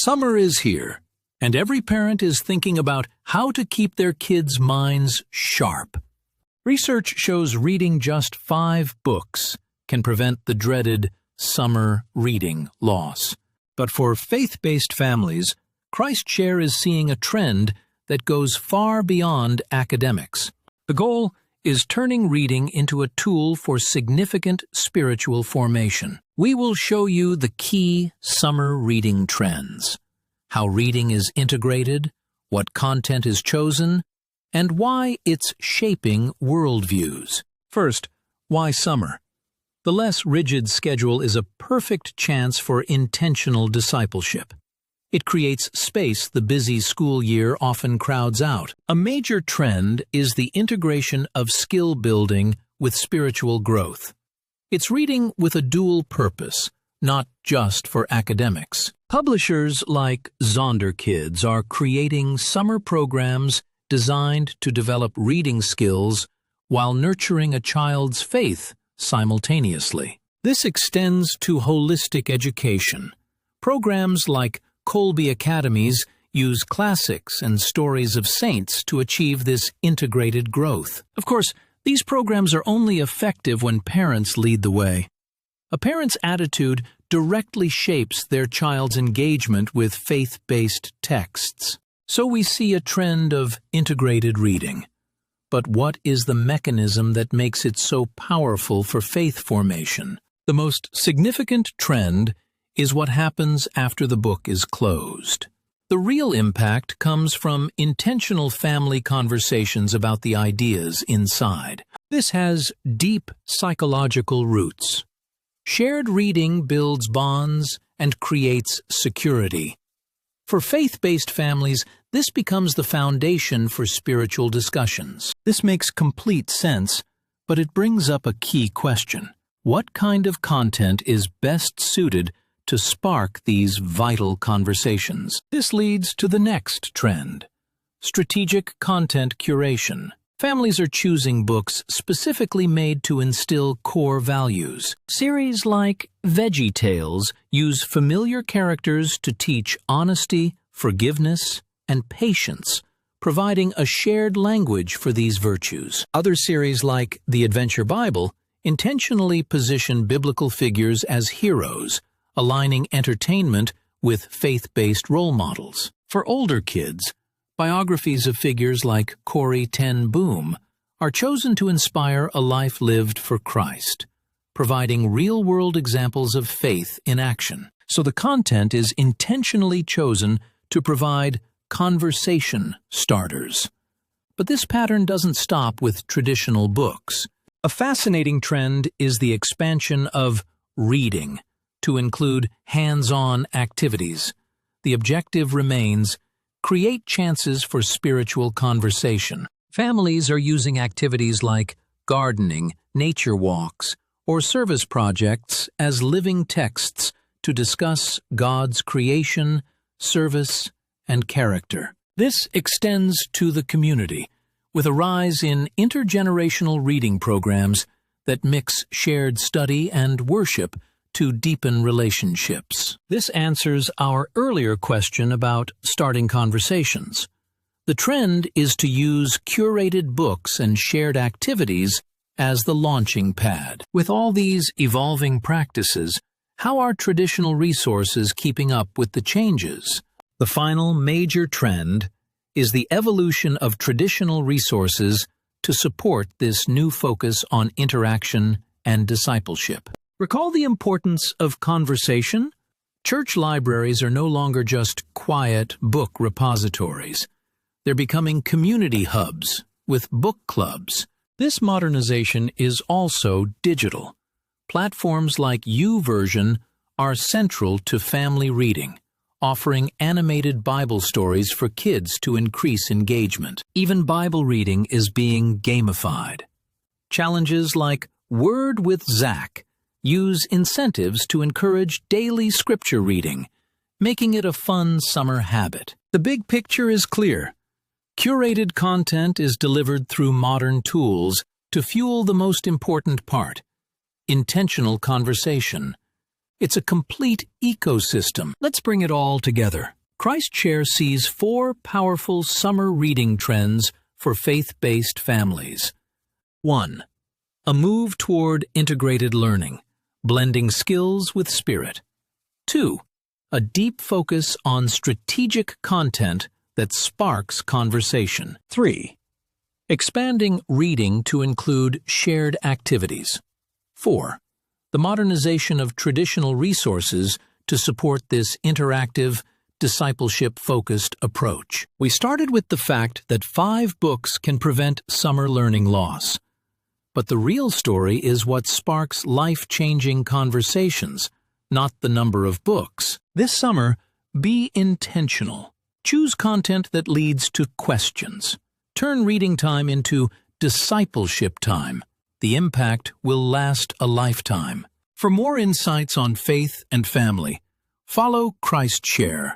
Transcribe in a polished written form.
Summer is here, and every parent is thinking about how to keep their kids' minds sharp. Research shows reading just 5 books can prevent the dreaded summer reading loss. But for faith-based families, ChristShare is seeing a trend that goes far beyond academics. The goal is turning reading into a tool for significant spiritual formation. We will show you the key summer reading trends, how reading is integrated, what content is chosen, and why it's shaping worldviews. First, why summer? The less rigid schedule is a perfect chance for intentional discipleship. It creates space the busy school year often crowds out. A major trend is the integration of skill building with spiritual growth. It's reading with a dual purpose, not just for academics. Publishers like Zonderkids are creating summer programs designed to develop reading skills while nurturing a child's faith simultaneously. This extends to holistic education. Programs like Colby Academies use classics and stories of saints to achieve this integrated growth. Of course, these programs are only effective when parents lead the way. A parent's attitude directly shapes their child's engagement with faith-based texts. So we see a trend of integrated reading. But what is the mechanism that makes it so powerful for faith formation? The most significant trend is what happens after the book is closed. The real impact comes from intentional family conversations about the ideas inside. This has deep psychological roots. Shared reading builds bonds and creates security. For faith-based families, this becomes the foundation for spiritual discussions. This makes complete sense, but it brings up a key question. What kind of content is best suited to spark these vital conversations? This leads to the next trend: strategic content curation. Families are choosing books specifically made to instill core values. Series like Veggie Tales use familiar characters to teach honesty, forgiveness, and patience, providing a shared language for these virtues. Other series like The Adventure Bible intentionally position biblical figures as heroes, aligning entertainment with faith-based role models. For older kids, biographies of figures like Corrie ten Boom are chosen to inspire a life lived for Christ, providing real-world examples of faith in action. So the content is intentionally chosen to provide conversation starters. But this pattern doesn't stop with traditional books. A fascinating trend is the expansion of reading to include hands-on activities. The objective remains: create chances for spiritual conversation. Families are using activities like gardening, nature walks, or service projects as living texts to discuss God's creation, service, and character. This extends to the community, with a rise in intergenerational reading programs that mix shared study and worship to deepen relationships. This answers our earlier question about starting conversations. The trend is to use curated books and shared activities as the launching pad. With all these evolving practices, how are traditional resources keeping up with the changes? The final major trend is the evolution of traditional resources to support this new focus on interaction and discipleship. Recall the importance of conversation? Church libraries are no longer just quiet book repositories. They're becoming community hubs with book clubs. This modernization is also digital. Platforms like YouVersion are central to family reading, offering animated Bible stories for kids to increase engagement. Even Bible reading is being gamified. Challenges like Word with Zach use incentives to encourage daily scripture reading, making it a fun summer habit. The big picture is clear. Curated content is delivered through modern tools to fuel the most important part: intentional conversation. It's a complete ecosystem. Let's bring it all together. ChristShare sees 4 powerful summer reading trends for faith-based families. 1. A move toward integrated learning, blending skills with spirit. 2. A deep focus on strategic content that sparks conversation. 3. Expanding reading to include shared activities. 4. The modernization of traditional resources to support this interactive, discipleship-focused approach. We started with the fact that 5 books can prevent summer learning loss. But the real story is what sparks life-changing conversations, not the number of books. This summer, be intentional. Choose content that leads to questions. Turn reading time into discipleship time. The impact will last a lifetime. For more insights on faith and family, follow ChristShare.